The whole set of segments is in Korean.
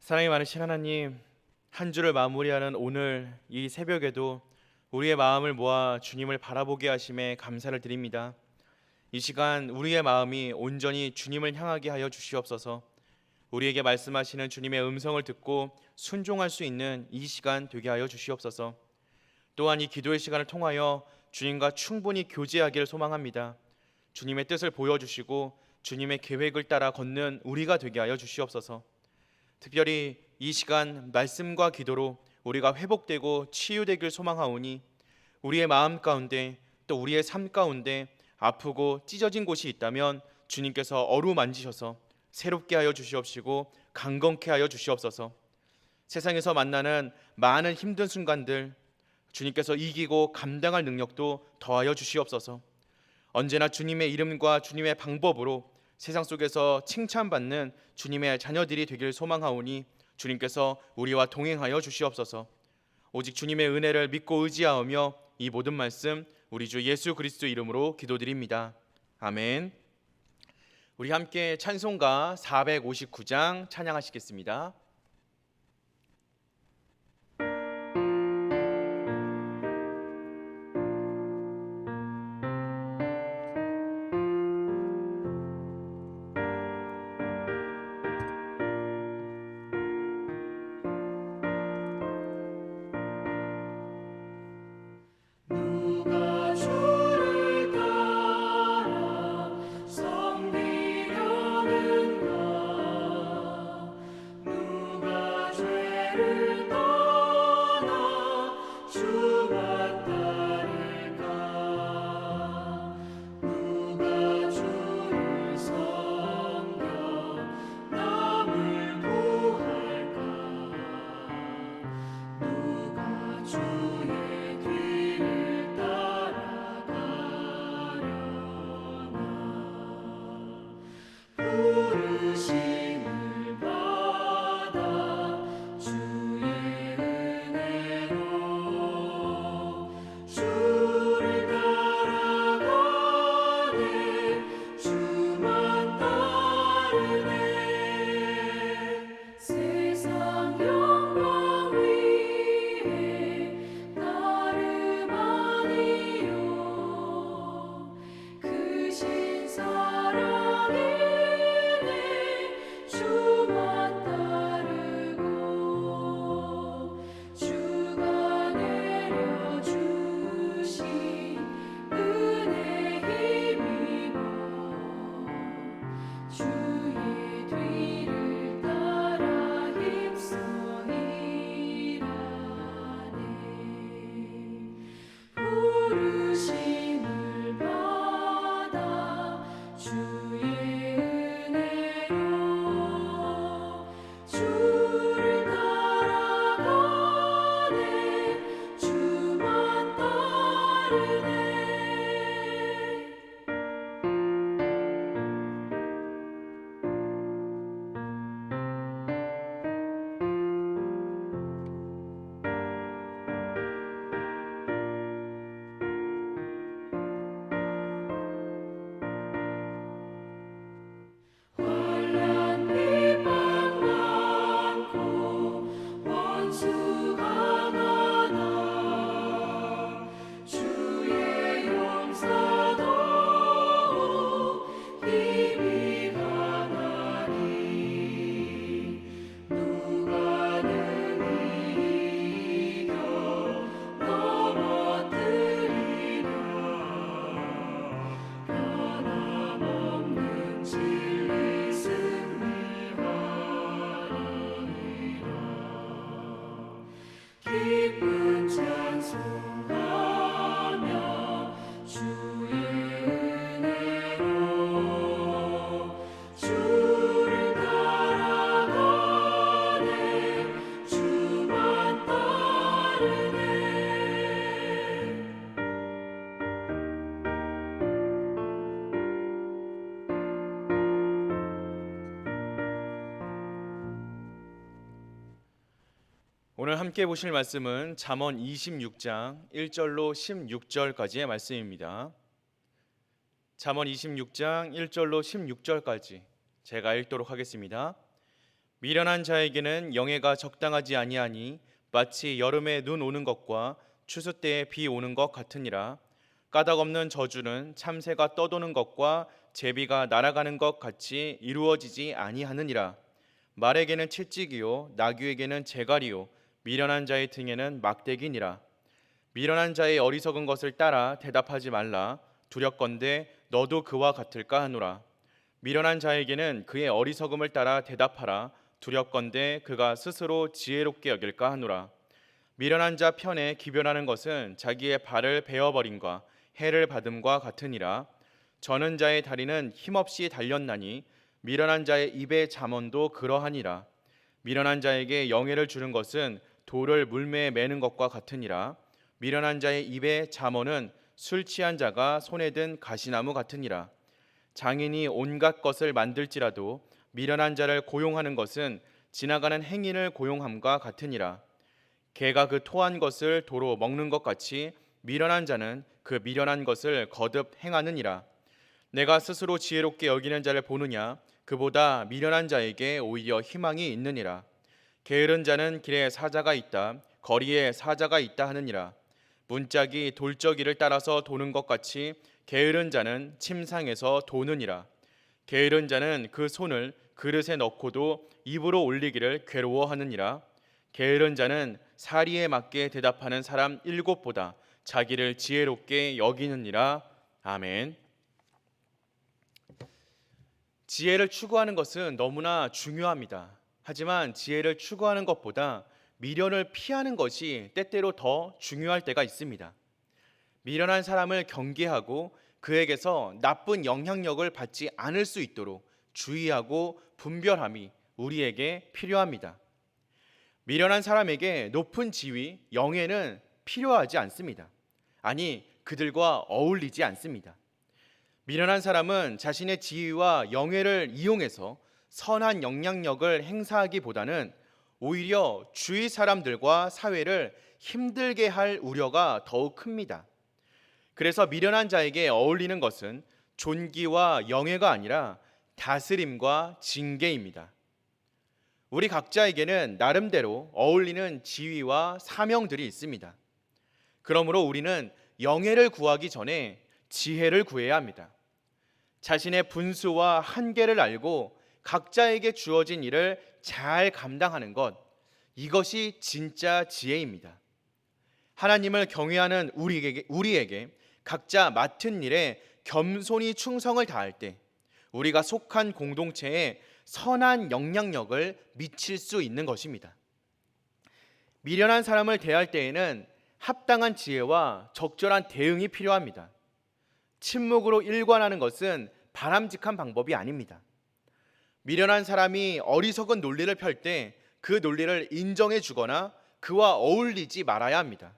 사랑이 많으신 하나님, 한 주를 마무리하는 오늘 이 새벽에도 우리의 마음을 모아 주님을 바라보게 하심에 감사를 드립니다. 이 시간 우리의 마음이 온전히 주님을 향하게 하여 주시옵소서. 우리에게 말씀하시는 주님의 음성을 듣고 순종할 수 있는 이 시간 되게 하여 주시옵소서. 또한 이 기도의 시간을 통하여 주님과 충분히 교제하기를 소망합니다. 주님의 뜻을 보여주시고 주님의 계획을 따라 걷는 우리가 되게 하여 주시옵소서. 특별히 이 시간 말씀과 기도로 우리가 회복되고 치유되길 소망하오니 우리의 마음 가운데 또 우리의 삶 가운데 아프고 찢어진 곳이 있다면 주님께서 어루만지셔서 새롭게 하여 주시옵시고 강건케 하여 주시옵소서. 세상에서 만나는 많은 힘든 순간들 주님께서 이기고 감당할 능력도 더하여 주시옵소서. 언제나 주님의 이름과 주님의 방법으로 세상 속에서 칭찬받는 주님의 자녀들이 되길 소망하오니 주님께서 우리와 동행하여 주시옵소서. 오직 주님의 은혜를 믿고 의지하며 이 모든 말씀 우리 주 예수 그리스도 이름으로 기도드립니다. 아멘. 우리 함께 찬송가 459장 찬양하시겠습니다. 누가 주를 따라 섬기려는가? 누가 죄를 떠나 주가 따를까? 누가 주를 섬겨 남을 구할까? 누가 주의 뒤를 따라가려나? 부르심을 받아 주의 은혜로 주를 따라가네. 주만 따르네. 세상 영광 위에 나름 아니요 크신 사랑이네. 주만 따르고 주가 내려주신 은혜 힘입어 주의 뒤를 따라 힘써 일하네. 부르심을 받아 주의 은혜로 주를 따라가네. 주만 따르네. 환난 비방 많고 원수가 많아 주의 용사도 힘이 가나니 누가 능히 이겨 넘어뜨리랴. 변함없는 진리 승리하리라. 기쁜 찬송하며 주의 은혜로 주를 따라가네. 주만 따르네. 오늘 함께 보실 말씀은 잠언 26장 1절로 16절까지의 말씀입니다. 잠언 26장 1절로 16절까지 제가 읽도록 하겠습니다. 미련한 자에게는 영예가 적당하지 아니하니 마치 여름에 눈 오는 것과 추수 때에 비 오는 것 같으니라. 까닭없는 저주는 참새가 떠도는 것과 제비가 날아가는 것 같이 이루어지지 아니하느니라. 말에게는 채찍이요 나귀에게는 재갈이요 미련한 자의 등에는 막대기니라. 미련한 자의 어리석은 것을 따라 대답하지 말라. 두렵건대 너도 그와 같을까 하노라. 미련한 자에게는 그의 어리석음을 따라 대답하라. 두렵건대 그가 스스로 지혜롭게 여길까 하노라. 미련한 자 편에 기별하는 것은 자기의 발을 베어버림과 해를 받음과 같으니라. 저는 자의 다리는 힘없이 달렸나니 미련한 자의 입의 잠언도 그러하니라. 미련한 자에게 영예를 주는 것은 돌을 물매에 매는 것과 같으니라. 미련한 자의 입의 잠언은 술 취한 자가 손에 든 가시나무 같으니라. 장인이 온갖 것을 만들지라도 미련한 자를 고용하는 것은 지나가는 행인을 고용함과 같으니라. 개가 그 토한 것을 도로 먹는 것 같이 미련한 자는 그 미련한 것을 거듭 행하느니라. 내가 스스로 지혜롭게 여기는 자를 보느냐? 그보다 미련한 자에게 오히려 희망이 있느니라. 게으른 자는 길에 사자가 있다, 거리에 사자가 있다 하느니라. 문짝이 돌저기를 따라서 도는 것 같이 게으른 자는 침상에서 도느니라. 게으른 자는 그 손을 그릇에 넣고도 입으로 올리기를 괴로워하느니라. 게으른 자는 사리에 맞게 대답하는 사람 7보다 자기를 지혜롭게 여기느니라. 아멘. 지혜를 추구하는 것은 너무나 중요합니다. 하지만 지혜를 추구하는 것보다 미련을 피하는 것이 때때로 더 중요할 때가 있습니다. 미련한 사람을 경계하고 그에게서 나쁜 영향력을 받지 않을 수 있도록 주의하고 분별함이 우리에게 필요합니다. 미련한 사람에게 높은 지위, 영예는 필요하지 않습니다. 아니, 그들과 어울리지 않습니다. 미련한 사람은 자신의 지위와 영예를 이용해서 선한 영향력을 행사하기보다는 오히려 주위 사람들과 사회를 힘들게 할 우려가 더욱 큽니다. 그래서 미련한 자에게 어울리는 것은 존귀와 영예가 아니라 다스림과 징계입니다. 우리 각자에게는 나름대로 어울리는 지위와 사명들이 있습니다. 그러므로 우리는 영예를 구하기 전에 지혜를 구해야 합니다. 자신의 분수와 한계를 알고 각자에게 주어진 일을 잘 감당하는 것, 이것이 진짜 지혜입니다. 하나님을 경외하는 우리에게 각자 맡은 일에 겸손히 충성을 다할 때 우리가 속한 공동체에 선한 영향력을 미칠 수 있는 것입니다. 미련한 사람을 대할 때에는 합당한 지혜와 적절한 대응이 필요합니다. 침묵으로 일관하는 것은 바람직한 방법이 아닙니다. 미련한 사람이 어리석은 논리를 펼 때 그 논리를 인정해 주거나 그와 어울리지 말아야 합니다.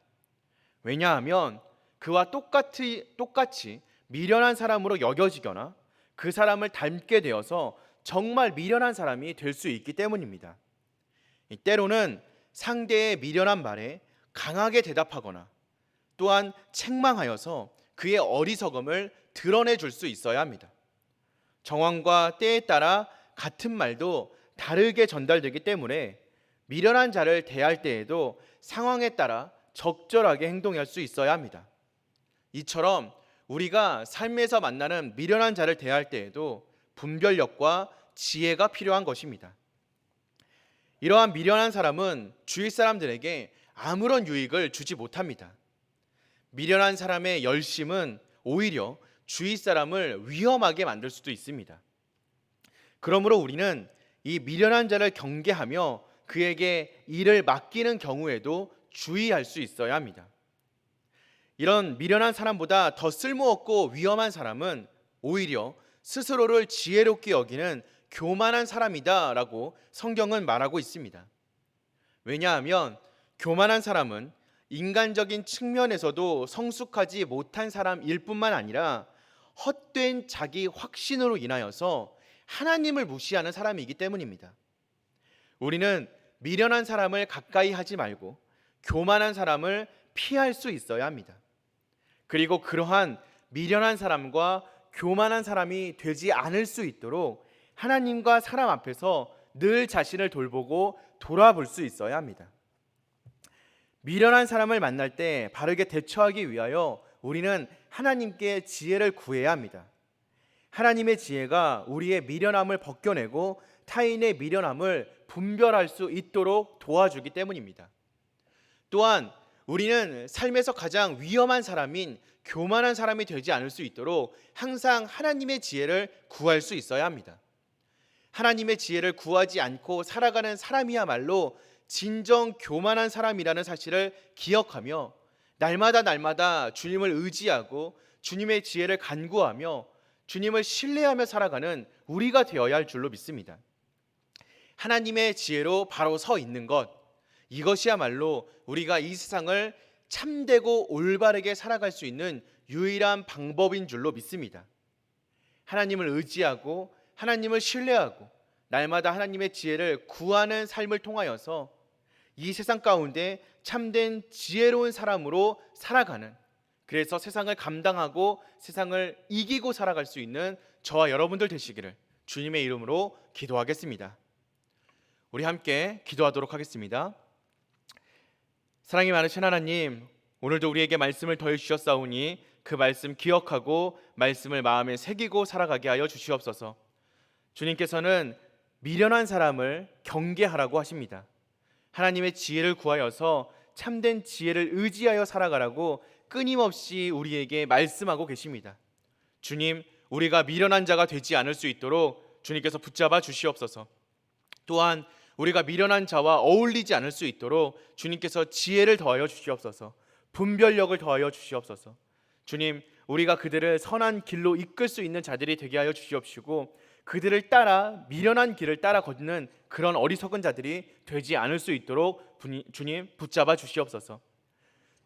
왜냐하면 그와 똑같이 미련한 사람으로 여겨지거나 그 사람을 닮게 되어서 정말 미련한 사람이 될 수 있기 때문입니다. 때로는 상대의 미련한 말에 강하게 대답하거나 또한 책망하여서 그의 어리석음을 드러내 줄 수 있어야 합니다. 정황과 때에 따라 같은 말도 다르게 전달되기 때문에 미련한 자를 대할 때에도 상황에 따라 적절하게 행동할 수 있어야 합니다. 이처럼 우리가 삶에서 만나는 미련한 자를 대할 때에도 분별력과 지혜가 필요한 것입니다. 이러한 미련한 사람은 주위 사람들에게 아무런 유익을 주지 못합니다. 미련한 사람의 열심은 오히려 주위 사람을 위험하게 만들 수도 있습니다. 그러므로 우리는 이 미련한 자를 경계하며 그에게 일을 맡기는 경우에도 주의할 수 있어야 합니다. 이런 미련한 사람보다 더 쓸모없고 위험한 사람은 오히려 스스로를 지혜롭게 여기는 교만한 사람이다라고 성경은 말하고 있습니다. 왜냐하면 교만한 사람은 인간적인 측면에서도 성숙하지 못한 사람일 뿐만 아니라 헛된 자기 확신으로 인하여서 하나님을 무시하는 사람이기 때문입니다. 우리는 미련한 사람을 가까이 하지 말고 교만한 사람을 피할 수 있어야 합니다. 그리고 그러한 미련한 사람과 교만한 사람이 되지 않을 수 있도록 하나님과 사람 앞에서 늘 자신을 돌보고 돌아볼 수 있어야 합니다. 미련한 사람을 만날 때 바르게 대처하기 위하여 우리는 하나님께 지혜를 구해야 합니다. 하나님의 지혜가 우리의 미련함을 벗겨내고 타인의 미련함을 분별할 수 있도록 도와주기 때문입니다. 또한 우리는 삶에서 가장 위험한 사람인 교만한 사람이 되지 않을 수 있도록 항상 하나님의 지혜를 구할 수 있어야 합니다. 하나님의 지혜를 구하지 않고 살아가는 사람이야말로 진정 교만한 사람이라는 사실을 기억하며 날마다 주님을 의지하고 주님의 지혜를 간구하며 주님을 신뢰하며 살아가는 우리가 되어야 할 줄로 믿습니다. 하나님의 지혜로 바로 서 있는 것, 이것이야말로 우리가 이 세상을 참되고 올바르게 살아갈 수 있는 유일한 방법인 줄로 믿습니다. 하나님을 의지하고 하나님을 신뢰하고 날마다 하나님의 지혜를 구하는 삶을 통하여서 이 세상 가운데 참된 지혜로운 사람으로 살아가는, 그래서 세상을 감당하고 세상을 이기고 살아갈 수 있는 저와 여러분들 되시기를 주님의 이름으로 기도하겠습니다. 우리 함께 기도하도록 하겠습니다. 사랑이 많으신 하나님, 오늘도 우리에게 말씀을 더해 주셨사오니 그 말씀 기억하고 말씀을 마음에 새기고 살아가게 하여 주시옵소서. 주님께서는 미련한 사람을 경계하라고 하십니다. 하나님의 지혜를 구하여서 참된 지혜를 의지하여 살아가라고 끊임없이 우리에게 말씀하고 계십니다. 주님, 우리가 미련한 자가 되지 않을 수 있도록 주님께서 붙잡아 주시옵소서. 또한 우리가 미련한 자와 어울리지 않을 수 있도록 주님께서 지혜를 더하여 주시옵소서. 분별력을 더하여 주시옵소서. 주님, 우리가 그들을 선한 길로 이끌 수 있는 자들이 되게 하여 주시옵시고 그들을 따라 미련한 길을 따라 걷는 그런 어리석은 자들이 되지 않을 수 있도록 주님 붙잡아 주시옵소서.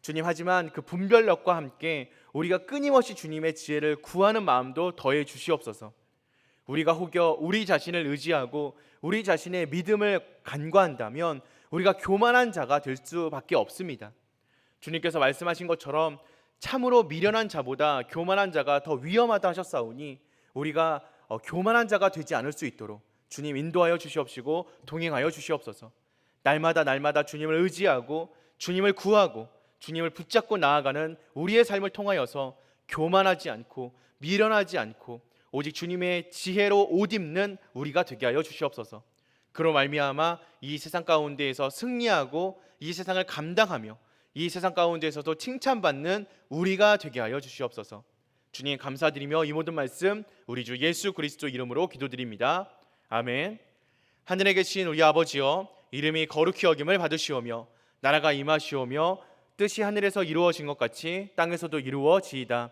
주님, 하지만 그 분별력과 함께 우리가 끊임없이 주님의 지혜를 구하는 마음도 더해 주시옵소서. 우리가 혹여 우리 자신을 의지하고 우리 자신의 믿음을 간과한다면 우리가 교만한 자가 될 수밖에 없습니다. 주님께서 말씀하신 것처럼 참으로 미련한 자보다 교만한 자가 더 위험하다 하셨사오니 우리가 교만한 자가 되지 않을 수 있도록 주님 인도하여 주시옵시고 동행하여 주시옵소서. 날마다 주님을 의지하고 주님을 구하고 주님을 붙잡고 나아가는 우리의 삶을 통하여서 교만하지 않고 미련하지 않고 오직 주님의 지혜로 옷 입는 우리가 되게 하여 주시옵소서. 그로 말미암아 이 세상 가운데에서 승리하고 이 세상을 감당하며 이 세상 가운데에서도 칭찬받는 우리가 되게 하여 주시옵소서. 주님 감사드리며 이 모든 말씀 우리 주 예수 그리스도 이름으로 기도드립니다. 아멘. 하늘에 계신 우리 아버지여, 이름이 거룩히 여김을 받으시오며 나라가 임하시오며 뜻이 하늘에서 이루어진 것 같이 땅에서도 이루어지이다.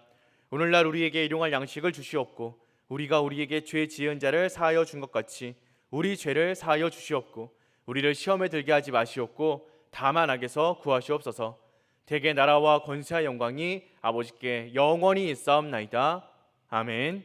오늘날 우리에게 일용할 양식을 주시옵고 우리가 우리에게 죄 지은 자를 사하여 준 것 같이 우리 죄를 사하여 주시옵고 우리를 시험에 들게 하지 마시옵고 다만 악에서 구하시옵소서. 대개 나라와 권세와 영광이 아버지께 영원히 있사옵나이다. 아멘.